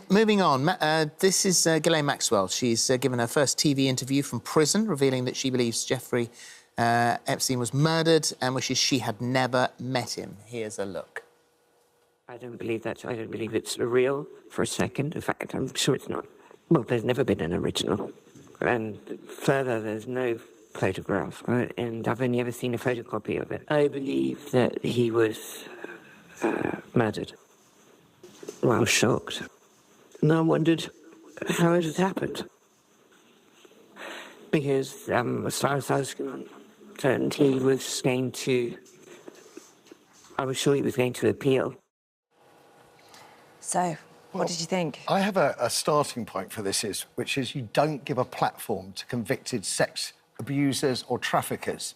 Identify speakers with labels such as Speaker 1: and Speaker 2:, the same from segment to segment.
Speaker 1: Moving on, this is Ghislaine Maxwell. She's given her first TV interview from prison, revealing that she believes Jeffrey Epstein was murdered and wishes she had never met him. Here's a look.
Speaker 2: I don't believe that. I don't believe it's real for a second. In fact, I'm sure it's not. Well, there's never been an original. And further, there's no photograph. And I've only ever seen a photocopy of it. I believe that he was murdered. Well, I was shocked. And I wondered how it had happened. Because as far as I was concerned, he was going to... I was sure he was going to appeal.
Speaker 3: So, what did you think?
Speaker 4: I have a starting point for this, which is you don't give a platform to convicted sex abusers or traffickers.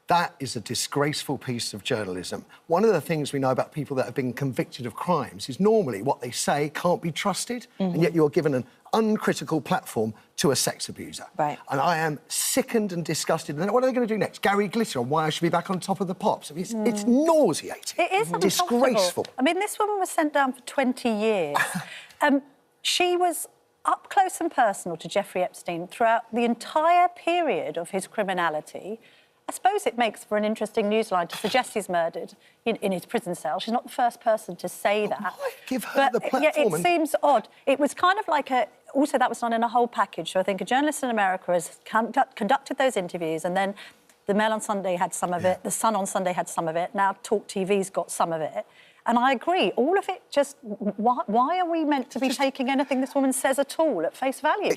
Speaker 4: That is a disgraceful piece of journalism. One of the things we know about people that have been convicted of crimes is normally what they say can't be trusted, and yet you're given an uncritical platform to a sex abuser.
Speaker 3: Right.
Speaker 4: And I am sickened and disgusted. And then what are they going to do next? Gary Glitter on why I should be back on top of the pops. I mean, it's nauseating.
Speaker 5: It is
Speaker 4: disgraceful.
Speaker 5: I mean, this woman was sent down for 20 years. She was up close and personal to Jeffrey Epstein throughout the entire period of his criminality. I suppose it makes for an interesting newsline to suggest he's murdered in his prison cell. She's not the first person to say that.
Speaker 4: Why give her the platform?
Speaker 5: Yeah, it seems odd. It was kind of like a... Also, that was done in a whole package. So I think a journalist in America has conducted those interviews, and then the Mail on Sunday had some of it, the Sun on Sunday had some of it, now Talk TV's got some of it. And I agree, all of it just... Why are we meant to be taking anything this woman says at all at face value?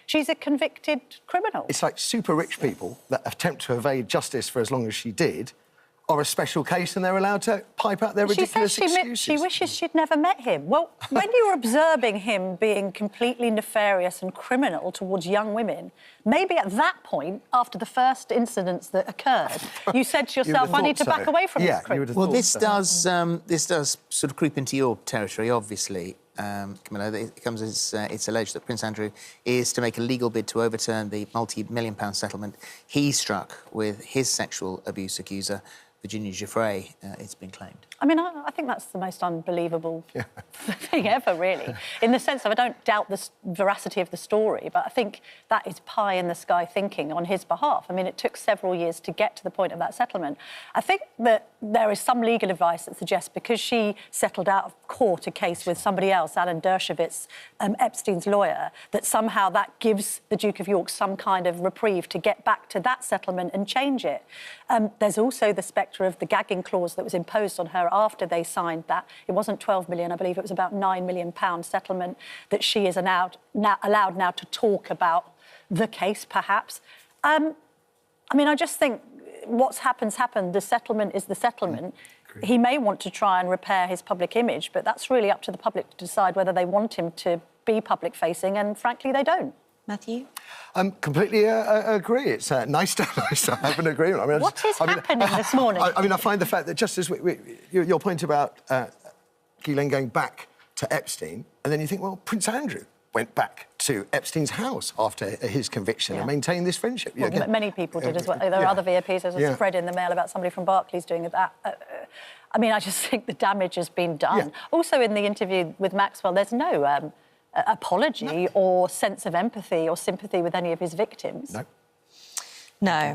Speaker 5: She's a convicted criminal.
Speaker 4: It's like super rich people that attempt to evade justice for as long as she did are a special case and they're allowed to pipe out their ridiculous excuses.
Speaker 5: She wishes she'd never met him. Well, when you're observing him being completely nefarious and criminal towards young women, maybe at that point, after the first incidents that occurred, you said to yourself, I need to back away from this criminal.
Speaker 1: Well, this does sort of creep into your territory, obviously, Camilla. It comes as it's alleged that Prince Andrew is to make a legal bid to overturn the multi-million-pound settlement he struck with his sexual abuse accuser, Virginia Giuffre, it's been claimed.
Speaker 5: I mean, I think that's the most unbelievable thing ever, really, in the sense of I don't doubt the veracity of the story, but I think that is pie-in-the-sky thinking on his behalf. I mean, it took several years to get to the point of that settlement. I think that there is some legal advice that suggests because she settled out of court a case with somebody else, Alan Dershowitz, Epstein's lawyer, that somehow that gives the Duke of York some kind of reprieve to get back to that settlement and change it. There's also the spectre of the gagging clause that was imposed on her after they signed that. It wasn't 12 million, I believe it was about £9 million settlement that she is allowed now to talk about the case, perhaps. I mean, I just think what's happened. The settlement is the settlement. He may want to try and repair his public image, but that's really up to the public to decide whether they want him to be public-facing, and frankly, they don't.
Speaker 3: Matthew?
Speaker 4: Completely agree. It's nice to have an agreement. I mean,
Speaker 5: what is happening this morning?
Speaker 4: I mean, I find the fact that just as your point about Ghislaine going back to Epstein, and then you think, well, Prince Andrew went back to Epstein's house after his conviction and maintained this friendship.
Speaker 5: Well, many people did as well. There are other VIPs. There's a spread in the Mail about somebody from Barclays doing that. I mean, I just think the damage has been done. Also, in the interview with Maxwell, there's no apology or sense of empathy or sympathy with any of his victims.
Speaker 4: No.
Speaker 3: No.